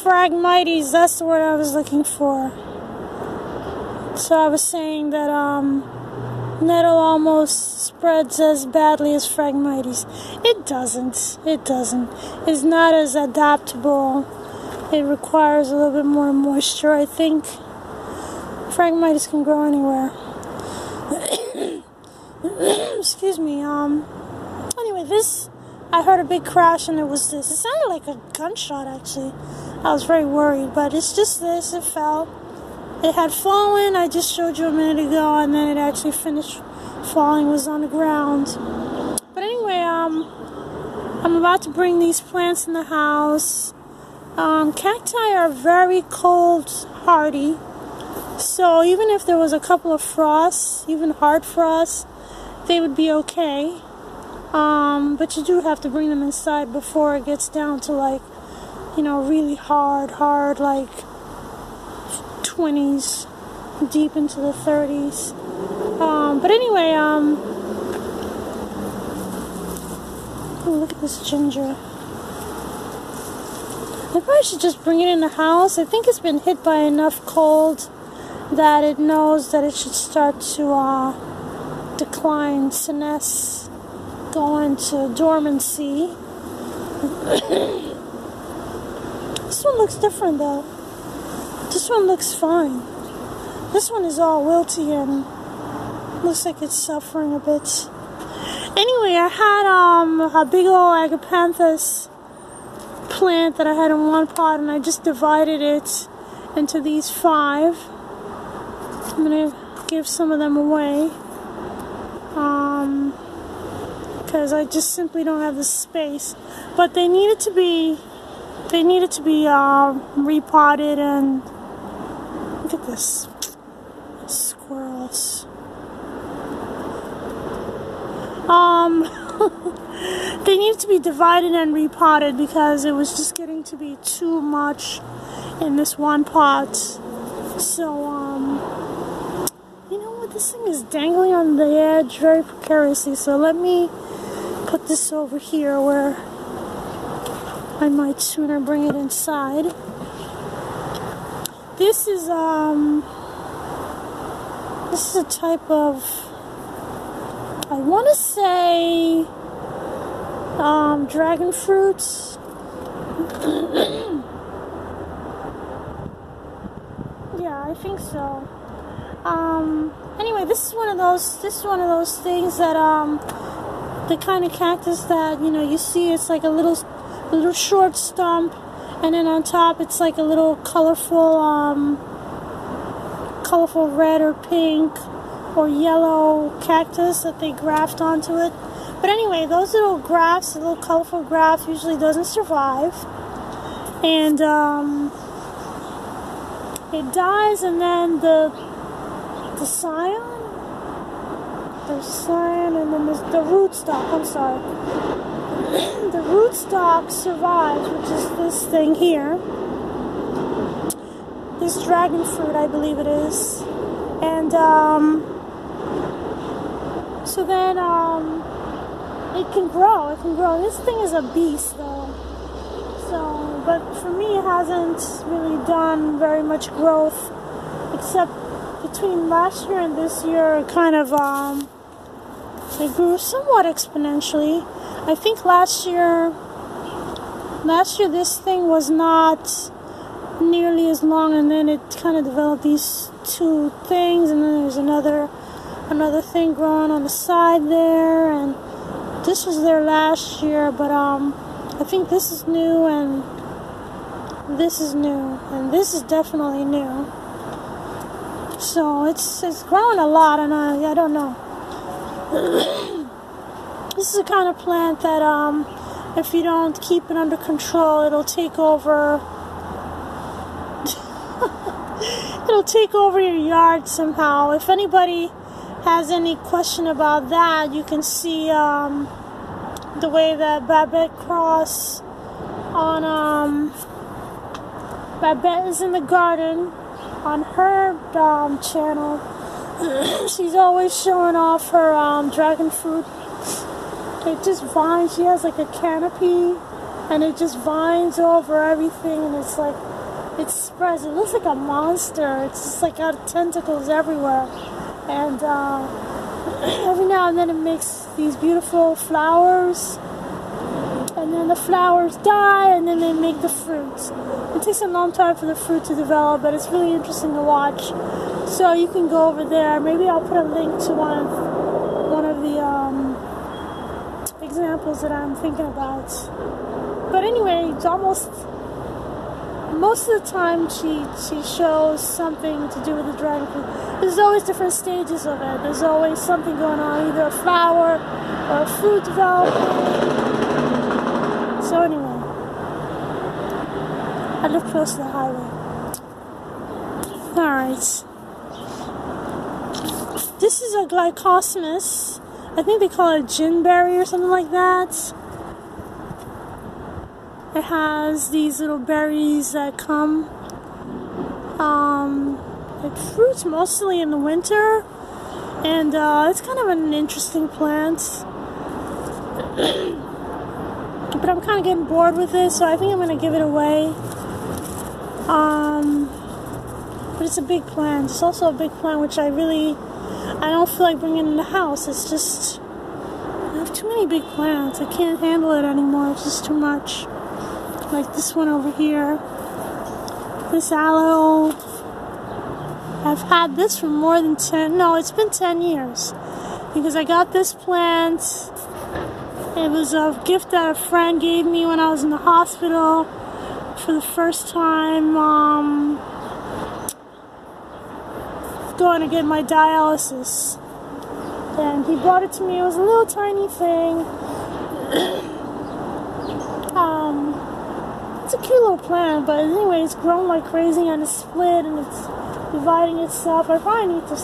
Phragmites, that's the word I was looking for. So I was saying that nettle almost spreads as badly as Phragmites. It doesn't. It doesn't. It's not as adaptable. It requires a little bit more moisture, I think. Phragmites can grow anywhere. Excuse me. Anyway, I heard a big crash and it was this. It sounded like a gunshot, actually. I was very worried, but it's just this. It fell. It had fallen, I just showed you a minute ago, and then it actually finished falling, was on the ground. But anyway, I'm about to bring these plants in the house. Cacti are very cold hardy, so even if there was a couple of frosts, even hard frosts, they would be okay. But you do have to bring them inside before it gets down to like, really hard, like 20s, deep into the 30s. But anyway, oh, look at this ginger. I probably should just bring it in the house. I think it's been hit by enough cold that it knows that it should start to decline, senesce, go into dormancy. This one looks different though. This one looks fine. This one is all wilty and looks like it's suffering a bit. Anyway, I had a big old agapanthus plant that I had in one pot, and I just divided it into these 5. I'm gonna give some of them away because I just simply don't have the space. But they needed to be repotted, and look at this. Squirrels. They needed to be divided and repotted because it was just getting to be too much in this one pot. So, you know what? This thing is dangling on the edge very precariously. So let me put this over here where I might sooner bring it inside. This is a type of, I want to say, dragon fruits. Yeah, I think so. Anyway, this is one of those things that the kind of cactus that you see. It's like a little short stump, and then on top it's like a little colorful red or pink or yellow cactus that they graft onto it. But anyway, those little grafts, the little colorful graft, usually doesn't survive, and it dies, and then the scion, and then there's the rootstock. I'm sorry. The rootstock survives, which is this thing here. This dragon fruit, I believe it is. And so then it can grow. This thing is a beast, though. So, but for me, it hasn't really done very much growth, except between last year and this year, kind of it grew somewhat exponentially. I think last year this thing was not nearly as long, and then it kind of developed these 2 things, and then there's another thing growing on the side there, and this was there last year, but I think this is new, and this is new, and this is definitely new. So it's growing a lot, and I don't know. This is the kind of plant that if you don't keep it under control, it'll take over. It'll take over your yard somehow. If anybody has any question about that, you can see the way that Babette Cross on Babette is in the garden on her channel. She's always showing off her dragon fruit. It just vines. She has like a canopy and it just vines over everything, and it's like, it spreads. It looks like a monster. It's just like got tentacles everywhere, and every now and then it makes these beautiful flowers, and then the flowers die, and then they make the fruit. It takes a long time for the fruit to develop, but it's really interesting to watch. So you can go over there. Maybe I'll put a link to one of the examples that I'm thinking about. But anyway, it's most of the time she shows something to do with the dragon fruit. There's always different stages of it. There's always something going on, either a flower or a fruit development. So anyway, I live close to the highway. Alright. This is a glycosmus. I think they call it ginberry or something like that. It has these little berries that come. It fruits mostly in the winter, and it's kind of an interesting plant. But I'm kind of getting bored with it, so I think I'm going to give it away. But it's a big plant. It's also a big plant which I don't feel like bringing in the house. It's just, I have too many big plants. I can't handle it anymore. It's just too much. Like this one over here. This aloe. I've had this for more than it's been 10 years. Because I got this plant. It was a gift that a friend gave me when I was in the hospital for the first time going to get my dialysis. And he brought it to me. It was a little tiny thing. It's a cute little plant, but anyway, it's grown like crazy and it's split and it's dividing itself. I probably need to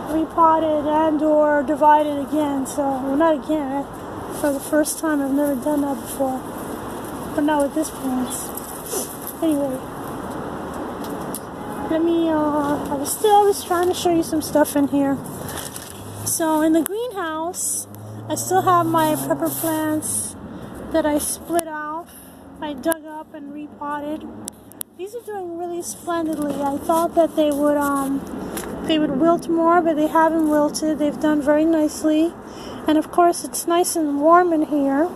repot it and or divide it again. So, well, not again. For the first time, I've never done that before. But not with this plant. Anyway. I was trying to show you some stuff in here. So in the greenhouse, I still have my pepper plants that I split off. I dug up and repotted. These are doing really splendidly. I thought that they would wilt more, but they haven't wilted. They've done very nicely. And of course, it's nice and warm in here.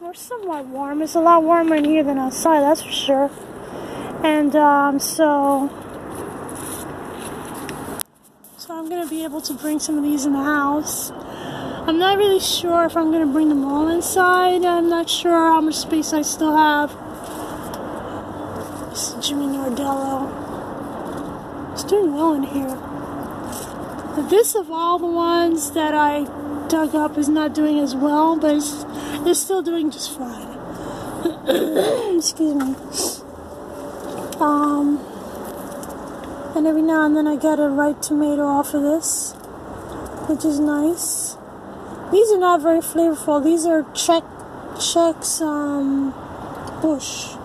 Or somewhat warm. It's a lot warmer in here than outside, that's for sure. And so I'm going to be able to bring some of these in the house. I'm not really sure if I'm going to bring them all inside. I'm not sure how much space I still have. This is Jimmy Nordello. It's doing well in here. But this, of all the ones that I dug up, is not doing as well, but it's still doing just fine. Excuse me. And every now and then I get a ripe tomato off of this, which is nice. These are not very flavorful. These are Chex Bush.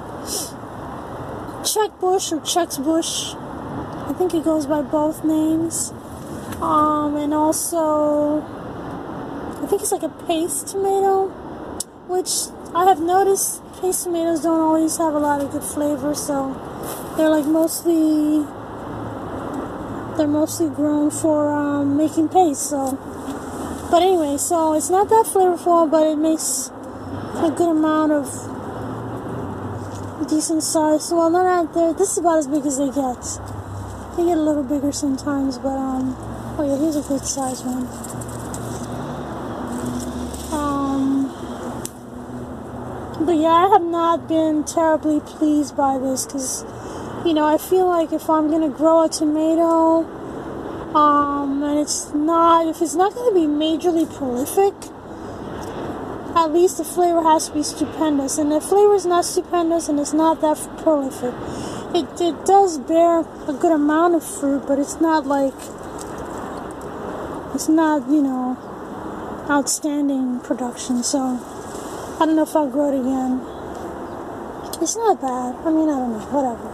Czech Bush or Chex Bush. I think it goes by both names. And also, I think it's like a paste tomato, which I have noticed paste tomatoes don't always have a lot of good flavor, so they're mostly grown for making paste. So, but anyway, so it's not that flavorful, but it makes a good amount of decent size. Well, they're not there. This is about as big as they get. They get a little bigger sometimes, but oh yeah, here's a good size one. But yeah, I have not been terribly pleased by this because, I feel like if I'm gonna grow a tomato, and if it's not going to be majorly prolific, at least the flavor has to be stupendous. And if the flavor is not stupendous and it's not that prolific, it does bear a good amount of fruit, but it's not outstanding production. So I don't know if I'll grow it again. It's not bad. I mean, I don't know, whatever.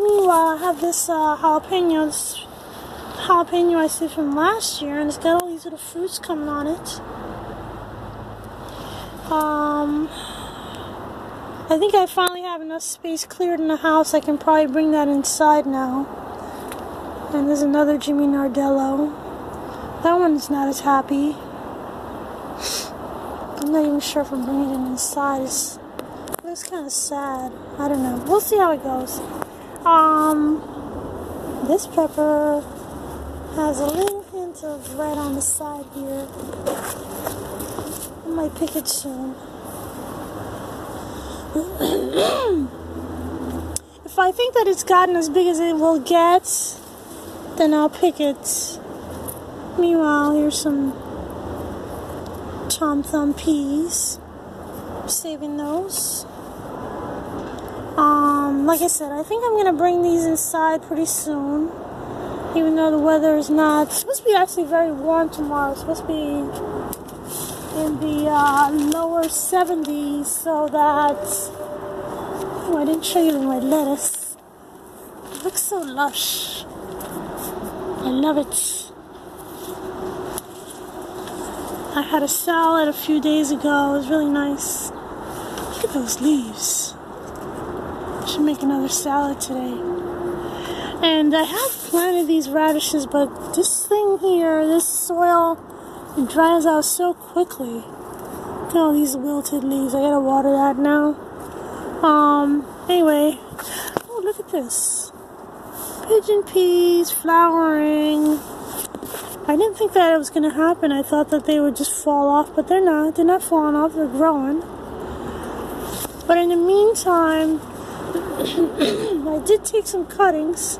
Meanwhile, I have this jalapeno I saved from last year, and it's got all these little fruits coming on it. I think I finally have enough space cleared in the house. I can probably bring that inside now. And there's another Jimmy Nardello. That one's not as happy. I'm not even sure if I'm bringing it inside. It's kind of sad. I don't know. We'll see how it goes. This pepper has a little hint of red on the side here. I might pick it soon. If I think that it's gotten as big as it will get, then I'll pick it. Meanwhile, here's some Tom Thumb peas. I'm saving those. Like I said, I think I'm gonna bring these inside pretty soon. Even though the weather is not, it's supposed to be actually very warm tomorrow. It's supposed to be in the lower 70s, so that, oh, I didn't show you my lettuce. It looks so lush. I love it. I had a salad a few days ago. It was really nice. Look at those leaves. I should make another salad today. And I have planted these radishes, but this thing here, this soil, it dries out so quickly. Look at all these wilted leaves. I gotta water that now. Anyway. Oh, look at this. Pigeon peas flowering. I didn't think that it was gonna happen. I thought that they would just fall off, but they're not. They're not falling off. They're growing. But in the meantime, I did take some cuttings.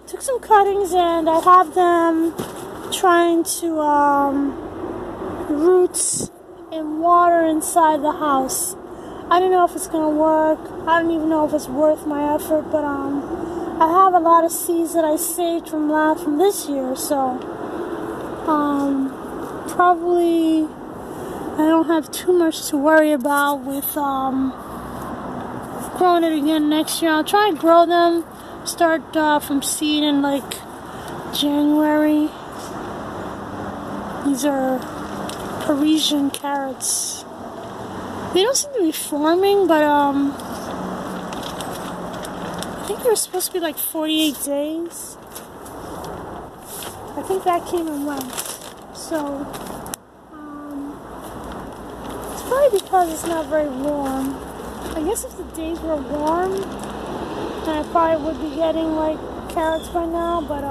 Took some cuttings and I have them trying to root in water inside the house. I don't know if it's gonna work. I don't even know if it's worth my effort, but I have a lot of seeds that I saved from this year, so probably I don't have too much to worry about with growing it again next year. I'll try and grow them, start from seed in like January. These are Parisian carrots. They don't seem to be forming, but I think they're supposed to be like 48 days. I think that came and went. So it's probably because it's not very warm. I guess if the days were warm, then I probably would be getting like carrots by now, but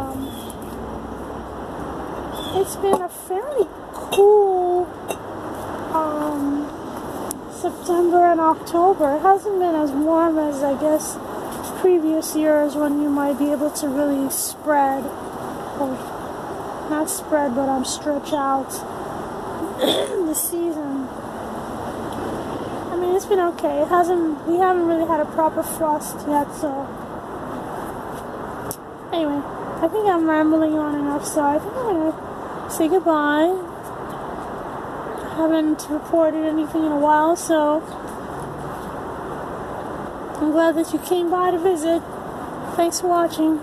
it's been a fairly cool September and October. It hasn't been as warm as I guess previous years when you might be able to really spread, or not spread, but stretch out the season. I mean, it's been okay. We haven't really had a proper frost yet, so anyway, I think I'm rambling on enough, so I think I'm gonna say goodbye. I haven't reported anything in a while, so I'm glad that you came by to visit. Thanks for watching.